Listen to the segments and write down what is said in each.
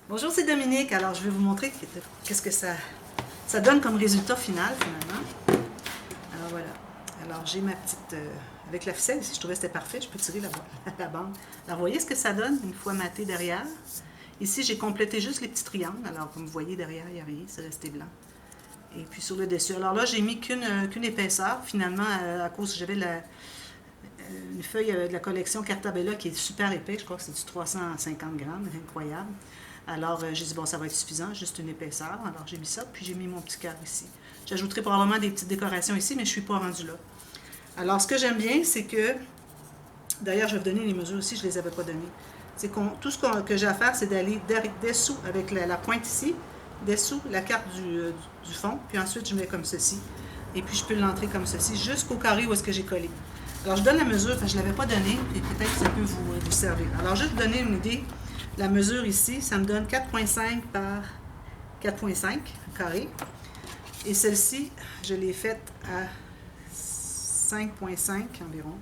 Bonjour, c'est Dominique. Alors, je vais vous montrer qu'est-ce que ça donne comme résultat final, finalement. Alors, voilà. Alors, j'ai ma petite... avec la ficelle ici, je trouvais que c'était parfait. Je peux tirer la bande. Alors, vous voyez ce que ça donne une fois maté derrière. Ici, j'ai complété juste les petits triangles. Alors, comme vous voyez, derrière, il n'y a rien. C'est resté blanc. Et puis, sur le dessus. Alors là, j'ai mis qu'une épaisseur. Finalement, à cause que j'avais une feuille de la collection Cartabella qui est super épais. Je crois que c'est du 350 grammes. Incroyable. Alors, j'ai dit, bon, ça va être suffisant, juste une épaisseur. Alors, j'ai mis ça, puis j'ai mis mon petit cœur ici. J'ajouterai probablement des petites décorations ici, mais je ne suis pas rendue là. Alors, ce que j'aime bien, c'est que, d'ailleurs, je vais vous donner les mesures aussi, je ne les avais pas données. C'est tout ce que j'ai à faire, c'est d'aller dessous avec la pointe ici, dessous la carte du fond, puis ensuite, je mets comme ceci. Et puis, je peux l'entrer comme ceci, jusqu'au carré où est-ce que j'ai collé. Alors, je donne la mesure, parce que je ne l'avais pas donnée, et peut-être que ça peut vous servir. Alors, juste vous donner une idée. La mesure ici, ça me donne 4,5 par 4,5 carré. Et celle-ci, je l'ai faite à 5,5 environ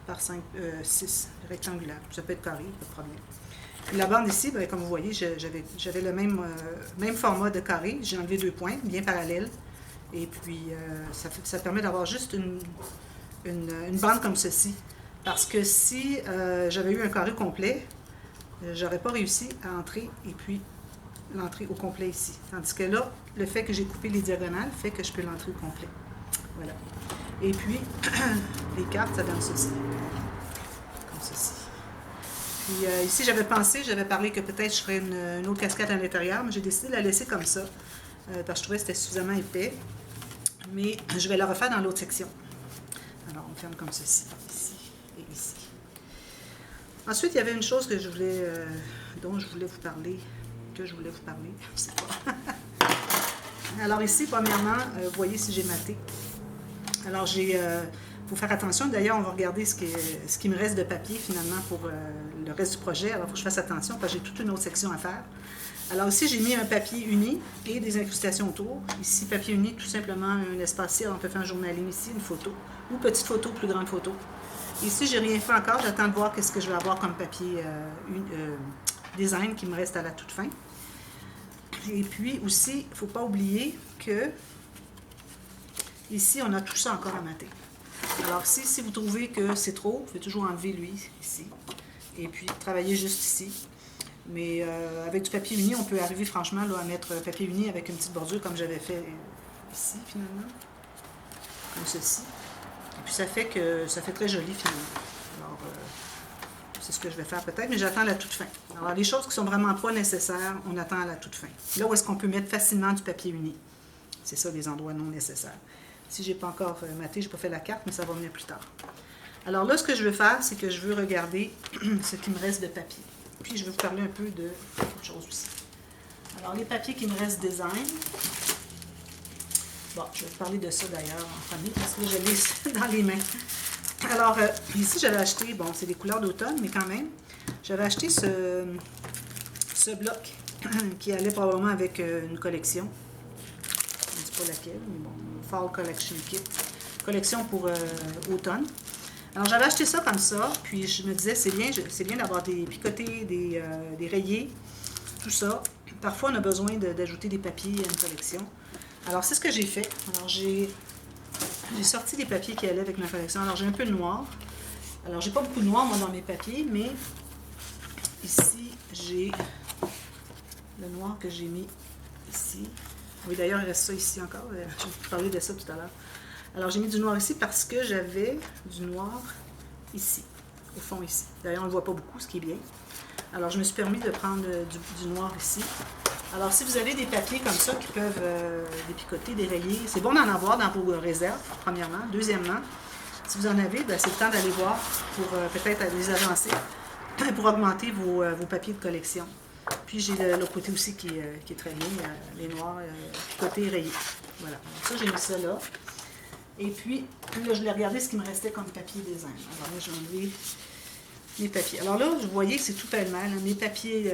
par 6 rectangulaire. Ça peut être carré, pas de problème. Et la bande ici, bien, comme vous voyez, j'avais le même format de carré. J'ai enlevé 2 points, bien parallèles. Et puis, ça permet d'avoir juste une bande comme ceci. Parce que si j'avais eu un carré complet, j'aurais pas réussi à entrer et puis l'entrer au complet ici. Tandis que là, le fait que j'ai coupé les diagonales fait que je peux l'entrer au complet. Voilà. Et puis, les cartes, ça donne ceci. Comme ceci. Puis ici, j'avais parlé que peut-être je ferais une autre casquette à l'intérieur, mais j'ai décidé de la laisser comme ça, parce que je trouvais que c'était suffisamment épais. Mais je vais la refaire dans l'autre section. Alors, on ferme comme ceci, ici et ici. Ensuite, il y avait une chose dont je voulais vous parler, je ne sais pas. Alors ici, premièrement, vous voyez si j'ai maté. Alors faut faire attention. D'ailleurs, on va regarder ce qui me reste de papier finalement pour le reste du projet. Alors, il faut que je fasse attention parce que j'ai toute une autre section à faire. Alors ici, j'ai mis un papier uni et des incrustations autour. Ici, papier uni, tout simplement un espace ciel. On peut faire un journaling ici, une photo, ou petite photo, plus grande photo. Ici, j'ai rien fait encore. J'attends de voir qu'est-ce que je vais avoir comme papier design qui me reste à la toute fin. Et puis aussi, il ne faut pas oublier que ici, on a tout ça encore à mater. Alors si vous trouvez que c'est trop, vous pouvez toujours enlever lui ici. Et puis travailler juste ici. Mais avec du papier uni, on peut arriver franchement là, à mettre papier uni avec une petite bordure comme j'avais fait ici finalement. Comme ceci. Et puis ça fait très joli finalement. Alors, c'est ce que je vais faire peut-être, mais j'attends à la toute fin. Alors, les choses qui sont vraiment pas nécessaires, on attend à la toute fin. Là où est-ce qu'on peut mettre facilement du papier uni. C'est ça, les endroits non nécessaires. Si je n'ai pas encore maté, je n'ai pas fait la carte, mais ça va venir plus tard. Alors là, ce que je veux faire, c'est que je veux regarder ce qui me reste de papier. Puis, je vais vous parler un peu de quelque chose aussi. Alors, les papiers qui me restent design. Bon, je vais vous parler de ça d'ailleurs en premier, parce que je l'ai dans les mains. Alors, ici, j'avais acheté, bon, c'est des couleurs d'automne, mais quand même, j'avais acheté ce bloc qui allait probablement avec une collection. Je ne dis pas laquelle, mais bon, Fall Collection Kit. Collection pour automne. Alors, j'avais acheté ça comme ça, puis je me disais, c'est bien d'avoir des picotés, des rayés, tout ça. Parfois, on a besoin d'ajouter des papiers à une collection. Alors, c'est ce que j'ai fait. Alors, j'ai sorti des papiers qui allaient avec ma collection. Alors, j'ai un peu de noir. Alors, j'ai pas beaucoup de noir, moi, dans mes papiers, mais ici, j'ai le noir que j'ai mis ici. Oui, d'ailleurs, il reste ça ici encore. Je vais vous parler de ça tout à l'heure. Alors, j'ai mis du noir ici parce que j'avais du noir ici, au fond ici. D'ailleurs, on ne le voit pas beaucoup, ce qui est bien. Alors, je me suis permis de prendre du noir ici. Alors, si vous avez des papiers comme ça qui peuvent dépicoter, dérayer, c'est bon d'en avoir dans vos réserves, premièrement. Deuxièmement, si vous en avez, c'est le temps d'aller voir pour peut-être les agencer, pour augmenter vos papiers de collection. Puis, j'ai l'autre côté aussi qui est très bien, les noirs picotés et rayés. Voilà. Donc, ça, j'ai mis ça là. Et puis, là, je voulais regarder ce qui me restait comme papier design. Alors là, j'ai enlevé mes papiers. Alors là, vous voyez que c'est tout pêle-mêle. Mes papiers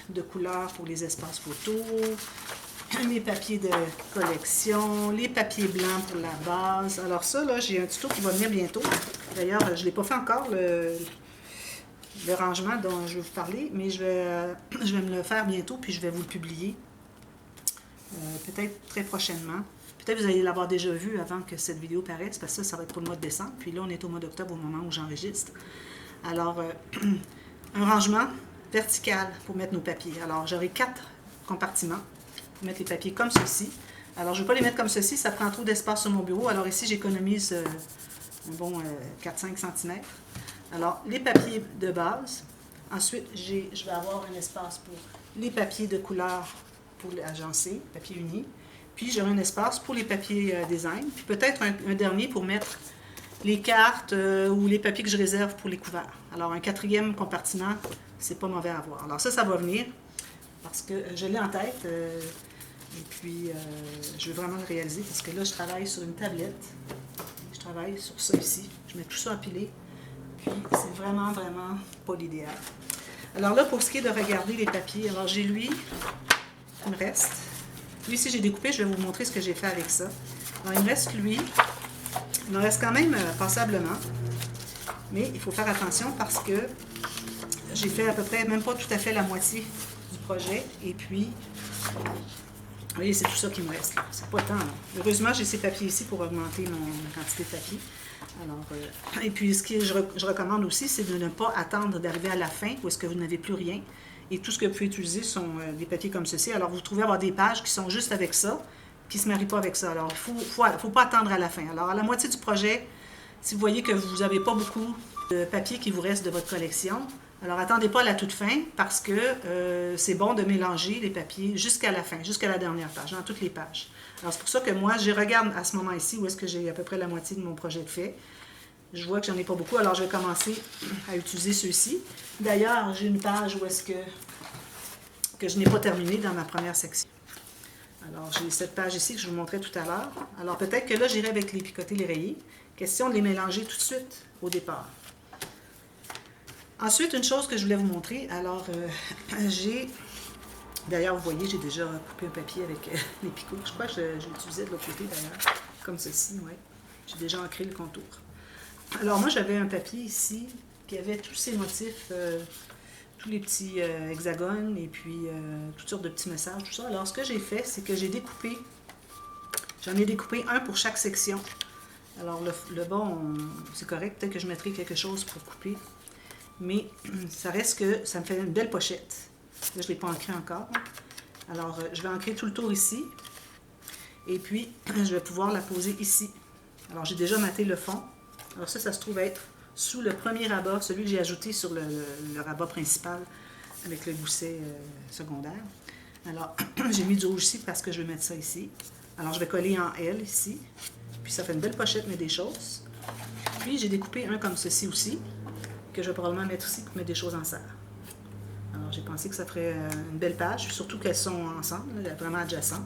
de couleur pour les espaces photos, mes papiers de collection, les papiers blancs pour la base. Alors ça, là, j'ai un tuto qui va venir bientôt. D'ailleurs, je ne l'ai pas fait encore, le rangement dont je vais vous parler, mais je vais me le faire bientôt, puis je vais vous le publier. Peut-être très prochainement. Peut-être que vous allez l'avoir déjà vu avant que cette vidéo paraisse, parce que ça va être pour le mois de décembre. Puis là, on est au mois d'octobre au moment où j'enregistre. Alors, un rangement vertical pour mettre nos papiers. Alors, j'aurai 4 compartiments pour mettre les papiers comme ceci. Alors, je ne vais pas les mettre comme ceci, ça prend trop d'espace sur mon bureau. Alors ici, j'économise un bon 4-5 cm. Alors, les papiers de base. Ensuite, je vais avoir un espace pour les papiers de couleur pour agencer, papier uni. Puis, j'aurai un espace pour les papiers design. Puis, peut-être un dernier pour mettre les cartes ou les papiers que je réserve pour les couverts. Alors, un 4e compartiment, c'est pas mauvais à avoir. Alors, ça va venir parce que je l'ai en tête. Et puis, je veux vraiment le réaliser parce que là, je travaille sur une tablette. Je travaille sur ça ici. Je mets tout ça empilé. Puis, c'est vraiment, vraiment pas l'idéal. Alors là, pour ce qui est de regarder les papiers, alors j'ai lui, il me reste. Lui, ici, j'ai découpé, je vais vous montrer ce que j'ai fait avec ça. Alors, il me reste lui. Il me reste quand même passablement. Mais il faut faire attention parce que j'ai fait à peu près, même pas tout à fait la moitié du projet. Et puis, vous voyez, c'est tout ça qui me reste là. C'est pas tant. Là. Heureusement, j'ai ces papiers ici pour augmenter ma quantité de papier. Alors, et puis, ce que je recommande aussi, c'est de ne pas attendre d'arriver à la fin où est-ce que vous n'avez plus rien. Et tout ce que vous pouvez utiliser sont des papiers comme ceci. Alors, vous trouvez avoir des pages qui sont juste avec ça, qui ne se marient pas avec ça. Alors, il ne faut pas attendre à la fin. Alors, à la moitié du projet, si vous voyez que vous n'avez pas beaucoup de papier qui vous reste de votre collection, alors attendez pas à la toute fin parce que c'est bon de mélanger les papiers jusqu'à la fin, jusqu'à la dernière page, dans toutes les pages. Alors, c'est pour ça que moi, je regarde à ce moment ici où est-ce que j'ai à peu près la moitié de mon projet de fait. Je vois que j'en ai pas beaucoup, alors je vais commencer à utiliser ceux-ci. D'ailleurs, j'ai une page où est-ce que je n'ai pas terminé dans ma première section. Alors, j'ai cette page ici que je vous montrais tout à l'heure. Alors, peut-être que là, j'irai avec les picotés, les rayés. Question de les mélanger tout de suite au départ. Ensuite, une chose que je voulais vous montrer. Alors, j'ai... D'ailleurs, vous voyez, j'ai déjà coupé un papier avec les picots. Je crois que je l'utilisais de l'autre côté, d'ailleurs. Comme ceci, oui. J'ai déjà ancré le contour. Alors, moi, j'avais un papier ici qui avait tous ces motifs, tous les petits hexagones et puis toutes sortes de petits messages, tout ça. Alors, ce que j'ai fait, c'est que j'ai découpé, j'en ai découpé un pour chaque section. Alors, le bas, c'est correct. Peut-être que je mettrai quelque chose pour couper. Mais ça reste que ça me fait une belle pochette. Là, je ne l'ai pas ancré encore. Alors, je vais ancrer tout le tour ici. Et puis, je vais pouvoir la poser ici. Alors, j'ai déjà maté le fond. Alors ça se trouve être sous le premier rabat, celui que j'ai ajouté sur le rabat principal avec le gousset secondaire. Alors, j'ai mis du rouge ici parce que je vais mettre ça ici. Alors, je vais coller en L ici. Puis, ça fait une belle pochette, mais des choses. Puis, j'ai découpé un comme ceci aussi, que je vais probablement mettre ici pour mettre des choses en serre. Alors, j'ai pensé que ça ferait une belle page, surtout qu'elles sont ensemble, là, vraiment adjacentes.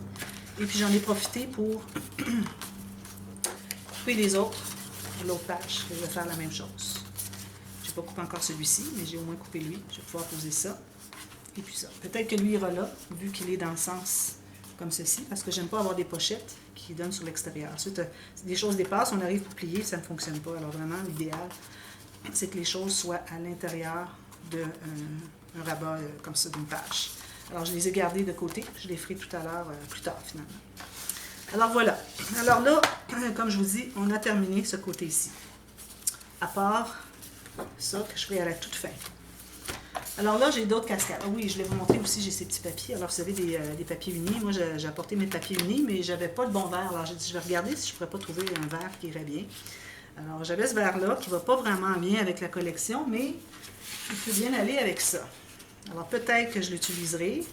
Et puis, j'en ai profité pour couper les autres. L'autre page, je vais faire la même chose. Je n'ai pas coupé encore celui-ci, mais j'ai au moins coupé lui. Je vais pouvoir poser ça. Et puis ça. Peut-être que lui ira là, vu qu'il est dans le sens comme ceci, parce que j'aime pas avoir des pochettes qui donnent sur l'extérieur. Ensuite, si des choses dépassent, on arrive pour plier, ça ne fonctionne pas. Alors vraiment, l'idéal, c'est que les choses soient à l'intérieur d'un rabat comme ça d'une page. Alors, je les ai gardés de côté. Je les ferai tout à l'heure, plus tard, finalement. Alors voilà. Alors là, comme je vous dis, on a terminé ce côté-ci. À part ça que je ferai à la toute fin. Alors là, j'ai d'autres cascades. Ah oui, je vais vous montrer aussi, j'ai ces petits papiers. Alors, vous savez, des papiers unis. Moi, j'ai apporté mes papiers unis, mais j'avais pas de bon verre. Alors, j'ai dit, je vais regarder si je ne pourrais pas trouver un verre qui irait bien. Alors, j'avais ce verre-là qui ne va pas vraiment bien avec la collection, mais il peut bien aller avec ça. Alors, peut-être que je l'utiliserai.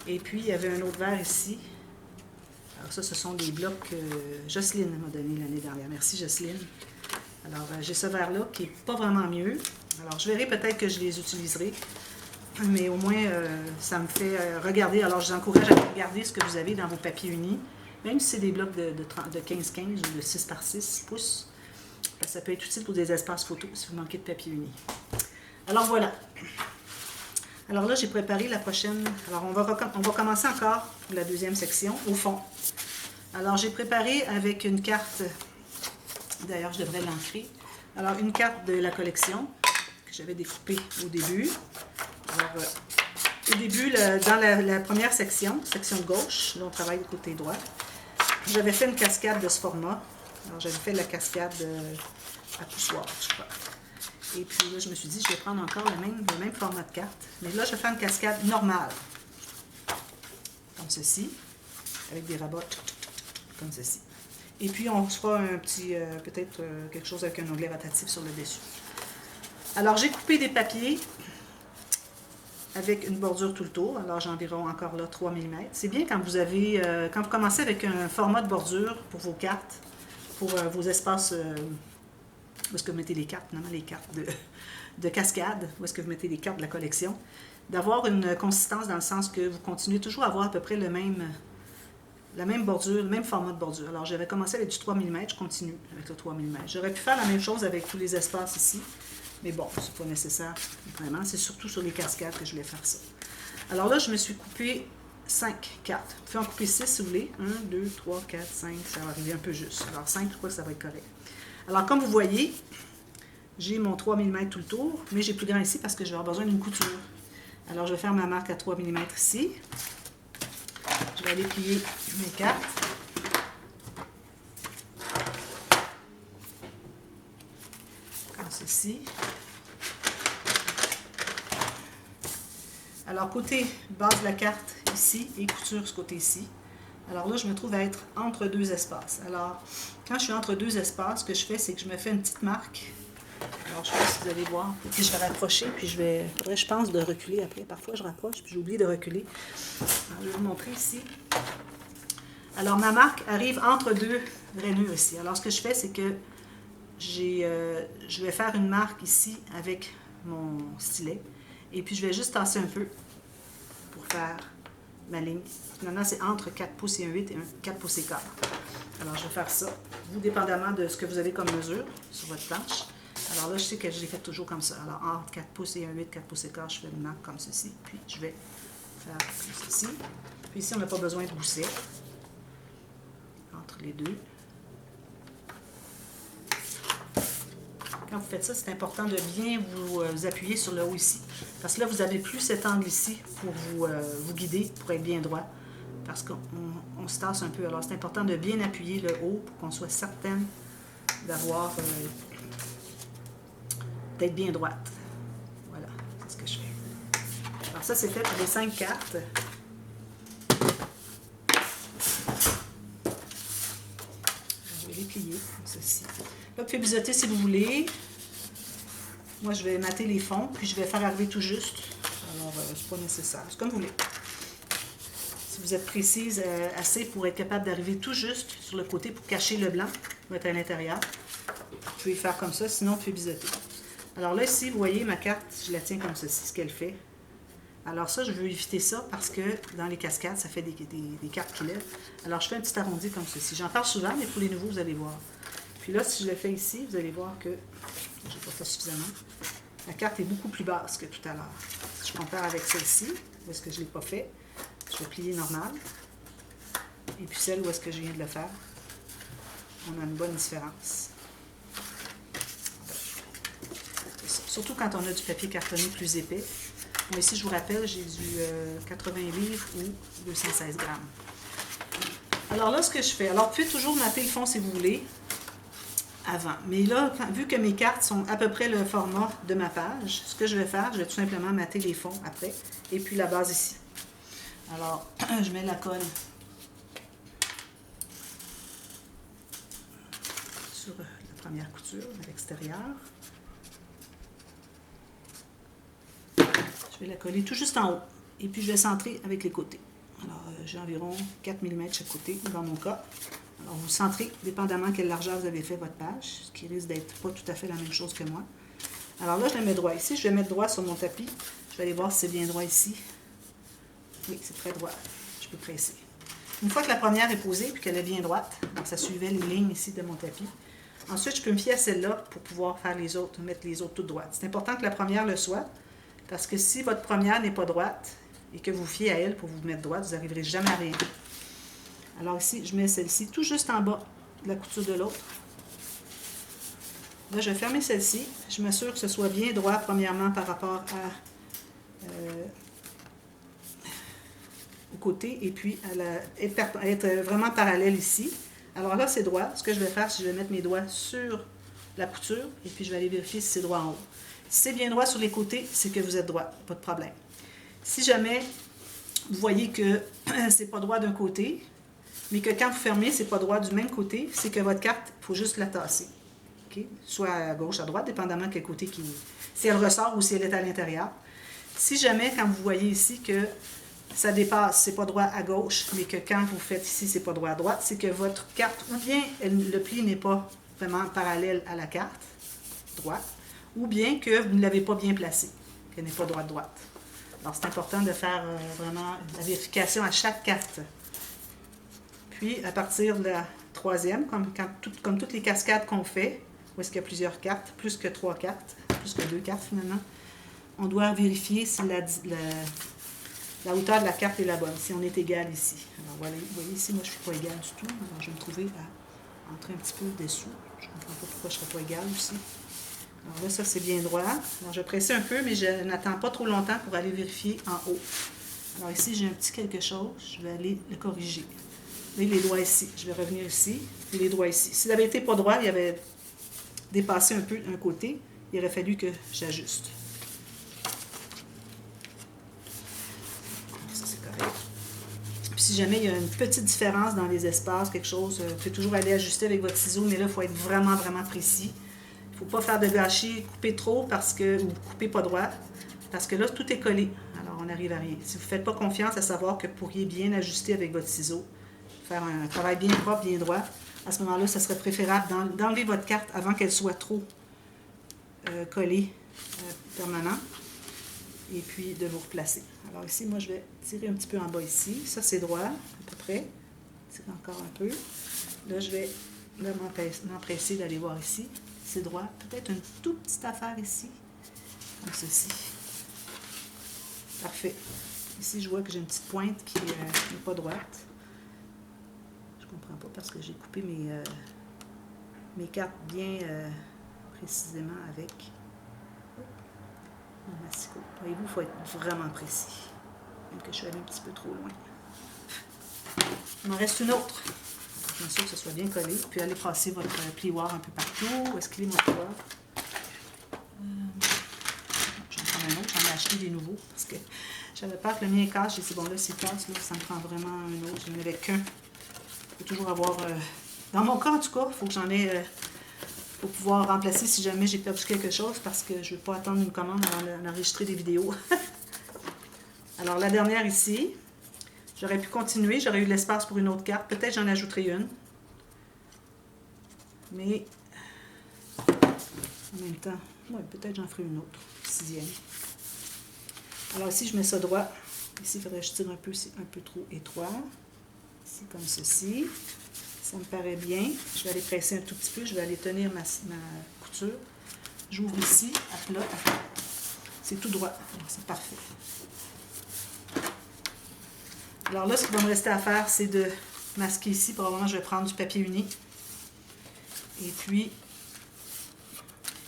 Et puis, il y avait un autre verre ici. Alors ça, ce sont des blocs que Jocelyne m'a donné l'année dernière. Merci, Jocelyne. Alors, j'ai ce verre-là qui n'est pas vraiment mieux. Alors, je verrai peut-être que je les utiliserai. Mais au moins, ça me fait regarder. Alors, je vous encourage à regarder ce que vous avez dans vos papiers unis. Même si c'est des blocs de 15-15 ou de 6 par 6 pouces. Ça peut être utile pour des espaces photos si vous manquez de papier uni. Alors, voilà. Alors là, j'ai préparé la prochaine. Alors, on va commencer encore pour la deuxième section, au fond. Alors, j'ai préparé avec une carte, d'ailleurs, je devrais l'ancrer. Alors, une carte de la collection que j'avais découpé au début. Alors, au début, dans la première section gauche, là on travaille du côté droit, j'avais fait une cascade de ce format. Alors j'avais fait la cascade à poussoir, je crois. Et puis là, je me suis dit, je vais prendre encore le même format de carte. Mais là, je vais faire une cascade normale. Comme ceci. Avec des rabats. Comme ceci. Et puis, on fera un petit, peut-être quelque chose avec un onglet rotatif sur le dessus. Alors, j'ai coupé des papiers avec une bordure tout le tour. Alors, j'ai environ encore là 3 mm. C'est bien quand vous avez, quand vous commencez avec un format de bordure pour vos cartes, pour vos espaces, où est-ce que vous mettez les cartes, finalement, les cartes de cascade, où est-ce que vous mettez les cartes de la collection, d'avoir une consistance dans le sens que vous continuez toujours à avoir à peu près la même bordure, le même format de bordure. Alors, j'avais commencé avec du 3 mm, je continue avec le 3 mm. J'aurais pu faire la même chose avec tous les espaces ici, mais bon, c'est pas nécessaire, vraiment. C'est surtout sur les cascades que je voulais faire ça. Alors là, je me suis coupé 5 cartes. Vous pouvez en couper 6 si vous voulez. 1, 2, 3, 4, 5, ça va arriver un peu juste. Alors 5, je crois que ça va être correct. Alors, comme vous voyez, j'ai mon 3 mm tout le tour, mais j'ai plus grand ici parce que je vais avoir besoin d'une couture. Alors, je vais faire ma marque à 3 mm ici. Je vais aller plier mes cartes. Comme ceci. Alors, côté base de la carte ici et couture ce côté-ci. Alors là, je me trouve à être entre deux espaces. Alors, quand je suis entre deux espaces, ce que je fais, c'est que je me fais une petite marque. Alors, je ne sais pas si vous allez voir. Puis je vais rapprocher, puis faudrait, je pense, de reculer après. Parfois, je rapproche, puis j'oublie de reculer. Alors, je vais vous montrer ici. Alors, ma marque arrive entre deux rainures ici. Alors, ce que je fais, c'est que je vais faire une marque ici avec mon stylet. Et puis, je vais juste tasser un peu pour faire ma ligne. Maintenant, c'est entre 4 pouces et un 8 et 4 pouces et quart. Alors, je vais faire ça, vous dépendamment de ce que vous avez comme mesure sur votre planche. Alors là, je sais que je l'ai fait toujours comme ça. Alors, entre 4 pouces et un 8, 4 pouces et quart, je fais une marque comme ceci. Puis, je vais faire comme ceci. Puis ici, on n'a pas besoin de gousset entre les deux. Quand vous faites ça, c'est important de bien vous appuyer sur le haut ici. Parce que là, vous n'avez plus cet angle ici pour vous guider, pour être bien droit. Parce qu'on se tasse un peu. Alors, c'est important de bien appuyer le haut pour qu'on soit certaine d'avoir, d'être bien droite. Voilà, c'est ce que je fais. Alors ça, c'est fait pour les 5 cartes. Je vais les plier comme ceci. Là, vous pouvez biseauter si vous voulez. Moi, je vais mater les fonds, puis je vais faire arriver tout juste. Alors, c'est pas nécessaire. C'est comme vous voulez. Si vous êtes précise assez pour être capable d'arriver tout juste sur le côté pour cacher le blanc qui va être à l'intérieur, vous pouvez faire comme ça, sinon vous pouvez biseauter. Alors là, ici, vous voyez ma carte, je la tiens comme ceci, ce qu'elle fait. Alors ça, je veux éviter ça parce que dans les cascades, ça fait des cartes qui lèvent. Alors je fais un petit arrondi comme ceci. J'en parle souvent, mais pour les nouveaux, vous allez voir. Puis là, si je le fais ici, vous allez voir que je n'ai pas fait suffisamment. La carte est beaucoup plus basse que tout à l'heure. Si je compare avec celle-ci, où est-ce que je ne l'ai pas fait, je vais plier normal. Et puis celle où est-ce que je viens de le faire, on a une bonne différence. Surtout quand on a du papier cartonné plus épais. Moi ici, je vous rappelle, j'ai du 80 livres ou 216 grammes. Alors là, ce que je fais, alors vous pouvez toujours mater le fond si vous voulez, avant. Mais là, vu que mes cartes sont à peu près le format de ma page, ce que je vais faire, je vais tout simplement mater les fonds après, et puis la base ici. Alors, je mets la colle sur la première couture à l'extérieur. Je vais la coller tout juste en haut. Et puis, je vais centrer avec les côtés. Alors, j'ai environ 4 mm chaque côté, dans mon cas. Alors, vous centrez, dépendamment quelle largeur vous avez fait votre page, ce qui risque d'être pas tout à fait la même chose que moi. Alors là, je la mets droit ici. Je vais mettre droit sur mon tapis. Je vais aller voir si c'est bien droit ici. Oui, c'est très droit. Je peux presser. Une fois que la première est posée, puis qu'elle est bien droite, donc ça suivait les lignes ici de mon tapis. Ensuite, je peux me fier à celle-là pour pouvoir faire les autres, mettre les autres toutes droites. C'est important que la première le soit. Parce que si votre première n'est pas droite et que vous fiez à elle pour vous mettre droite, vous n'arriverez jamais à rien. Alors ici, je mets celle-ci tout juste en bas de la couture de l'autre. Là, je vais fermer celle-ci. Je m'assure que ce soit bien droit, premièrement, par rapport au côté, et puis être vraiment parallèle ici. Alors là, c'est droit. Ce que je vais faire, c'est que je vais mettre mes doigts sur la couture, et puis je vais aller vérifier si c'est droit en haut. Si c'est bien droit sur les côtés, c'est que vous êtes droit, pas de problème. Si jamais vous voyez que c'est pas droit d'un côté, mais que quand vous fermez, c'est pas droit du même côté, c'est que votre carte, il faut juste la tasser. Okay? Soit à gauche, à droite, dépendamment de quel côté si elle ressort ou si elle est à l'intérieur. Si jamais, quand vous voyez ici que ça dépasse, c'est pas droit à gauche, mais que quand vous faites ici, c'est pas droit à droite, c'est que votre carte, ou bien le pli n'est pas vraiment parallèle à la carte, droite, ou bien que vous ne l'avez pas bien placé, qu'elle n'est pas droite-droite. Alors, c'est important de faire vraiment la vérification à chaque carte. Puis, à partir de la troisième, comme toutes les cascades qu'on fait, où est-ce qu'il y a plusieurs cartes, plus que 3 cartes, plus que 2 cartes finalement, on doit vérifier si la hauteur de la carte est la bonne, si on est égal ici. Alors, voilà, vous voyez ici, moi, je ne suis pas égale du tout. Alors, je vais me trouver à entrer un petit peu dessous. Je ne comprends pas pourquoi je ne serais pas égale aussi. Alors là, ça, c'est bien droit. Alors, je vais presser un peu, mais je n'attends pas trop longtemps pour aller vérifier en haut. Alors ici, j'ai un petit quelque chose. Je vais aller le corriger. Là, les doigts ici. Je vais revenir ici. Et les doigts ici. S'il avait été pas droit, il avait dépassé un peu d'un côté. Il aurait fallu que j'ajuste. Ça, c'est correct. Puis si jamais il y a une petite différence dans les espaces, quelque chose, vous pouvez toujours aller ajuster avec votre ciseau, mais là, il faut être vraiment, vraiment précis. Il ne faut pas faire de gâchis, couper trop ou couper pas droit, parce que là, tout est collé. Alors, on n'arrive à rien. Si vous ne faites pas confiance à savoir que vous pourriez bien ajuster avec votre ciseau, faire un travail bien propre, bien droit, à ce moment-là, ça serait préférable d'enlever votre carte avant qu'elle soit trop collée permanent, et puis de vous replacer. Alors ici, moi, je vais tirer un petit peu en bas ici. Ça, c'est droit, à peu près. Tirer encore un peu. Là, je vais m'empresser d'aller voir ici. C'est droit. Peut-être une toute petite affaire ici, comme ceci. Parfait. Ici, je vois que j'ai une petite pointe qui n'est pas droite. Je ne comprends pas parce que j'ai coupé mes cartes bien précisément avec mon massicot. Voyez-vous, il faut être vraiment précis. Même que je suis allée un petit peu trop loin. Il m'en reste une autre. Je m'assure que ce soit bien collé. Puis allez passer votre plioir un peu partout. Où est-ce qu'il est mon plioir? Je vais en prendre un autre. J'en ai acheté des nouveaux parce que j'avais peur que le mien casse. J'ai dit, bon là, s'il casse, là, ça me prend vraiment un autre. Je n'en avais qu'un. Il faut toujours avoir... dans mon cas, en tout cas, il faut que j'en ai... pour pouvoir remplacer si jamais j'ai perdu quelque chose parce que je ne veux pas attendre une commande avant d'enregistrer des vidéos. Alors, la dernière ici, j'aurais pu continuer, j'aurais eu de l'espace pour une autre carte. Peut-être j'en ajouterai une. Mais, en même temps, ouais, peut-être j'en ferai une autre, 6e. Alors ici, je mets ça droit. Ici, il faudrait que je tire un peu trop étroit. Ici, comme ceci. Ça me paraît bien. Je vais aller presser un tout petit peu. Je vais aller tenir ma couture. J'ouvre ici, à plat. C'est tout droit. C'est parfait. Alors là, ce qui va me rester à faire, c'est de masquer ici. Probablement, je vais prendre du papier uni. Et puis,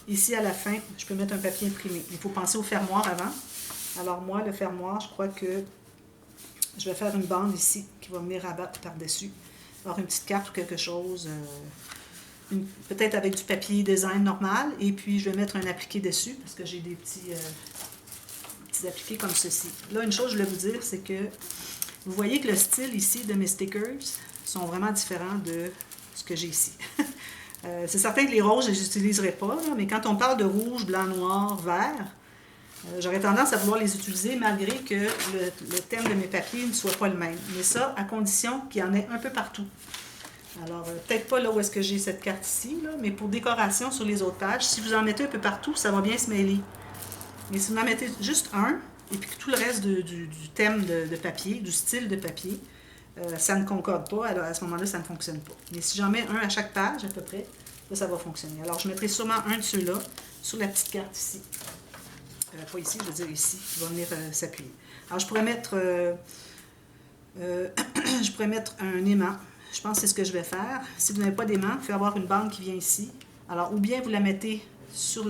ici, à la fin, je peux mettre un papier imprimé. Il faut penser au fermoir avant. Alors moi, le fermoir, je crois que je vais faire une bande ici qui va venir abattre par-dessus. Avoir une petite carte ou quelque chose, peut-être avec du papier design normal, et puis je vais mettre un appliqué dessus, parce que j'ai des petits appliqués comme ceci. Là, une chose que je voulais vous dire, c'est que vous voyez que le style ici de mes stickers sont vraiment différents de ce que j'ai ici. C'est certain que les roses, je ne les utiliserai pas, là, mais quand on parle de rouge, blanc, noir, vert, j'aurais tendance à vouloir les utiliser malgré que le thème de mes papiers ne soit pas le même. Mais ça, à condition qu'il y en ait un peu partout. Alors, peut-être pas là où est-ce que j'ai cette carte ici, là, mais pour décoration sur les autres pages, si vous en mettez un peu partout, ça va bien se mêler. Mais si vous en mettez juste un, et puis que tout le reste du thème de papier, du style de papier, ça ne concorde pas, alors à ce moment-là, ça ne fonctionne pas. Mais si j'en mets un à chaque page, à peu près, là, ça va fonctionner. Alors, je mettrai sûrement un de ceux-là sur la petite carte ici. Pas ici, je veux dire ici, qui va venir s'appuyer. Alors, je pourrais mettre un aimant. Je pense que c'est ce que je vais faire. Si vous n'avez pas d'aimant, il faut avoir une bande qui vient ici. Alors, ou bien vous la mettez sur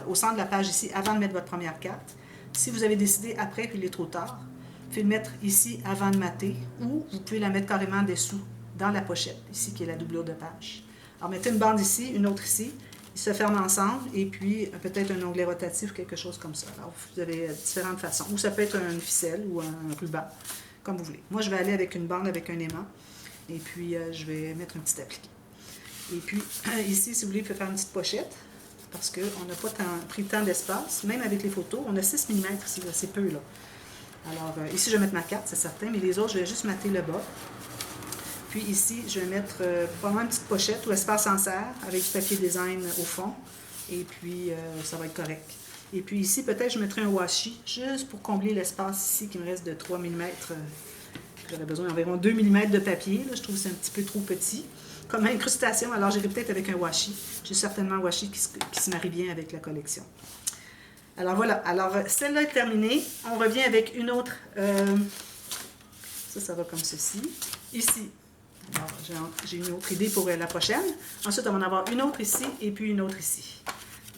au centre de la page ici avant de mettre votre première carte. Si vous avez décidé après qu'il est trop tard, vous pouvez le mettre ici avant de mater ou vous pouvez la mettre carrément dessous dans la pochette, ici qui est la doublure de page. Alors, mettez une bande ici, une autre ici. Ils se ferment ensemble et puis peut-être un onglet rotatif, quelque chose comme ça. Alors, vous avez différentes façons. Ou ça peut être une ficelle ou un ruban, comme vous voulez. Moi, je vais aller avec une bande avec un aimant et puis je vais mettre un petit appliqué. Et puis, ici, si vous voulez, vous pouvez faire une petite pochette parce qu'on n'a pas pris tant d'espace. Même avec les photos, on a 6 mm ici, c'est peu là. Alors, ici, je vais mettre ma carte, c'est certain, mais les autres, je vais juste mater le bas. Puis ici, je vais mettre probablement une petite pochette ou espace en serre avec du papier design au fond. Et puis, ça va être correct. Et puis ici, peut-être je mettrai un washi juste pour combler l'espace ici qui me reste de 3 mm. J'aurais besoin d'environ 2 mm de papier. Là, je trouve que c'est un petit peu trop petit. Comme incrustation, alors j'irai peut-être avec un washi. J'ai certainement un washi qui se marie bien avec la collection. Alors voilà, alors celle-là est terminée. On revient avec une autre. Ça va comme ceci. Ici, alors j'ai une autre idée pour la prochaine. Ensuite, on va en avoir une autre ici et puis une autre ici.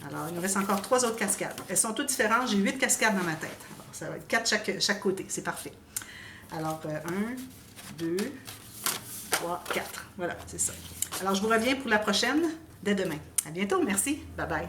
Alors, il nous reste encore 3 autres cascades. Elles sont toutes différentes. J'ai 8 cascades dans ma tête. Alors, ça va être 4 chaque côté. C'est parfait. Alors, 1, 2, 3, 4. Voilà, c'est ça. Alors, je vous reviens pour la prochaine dès demain. À bientôt. Merci. Bye bye.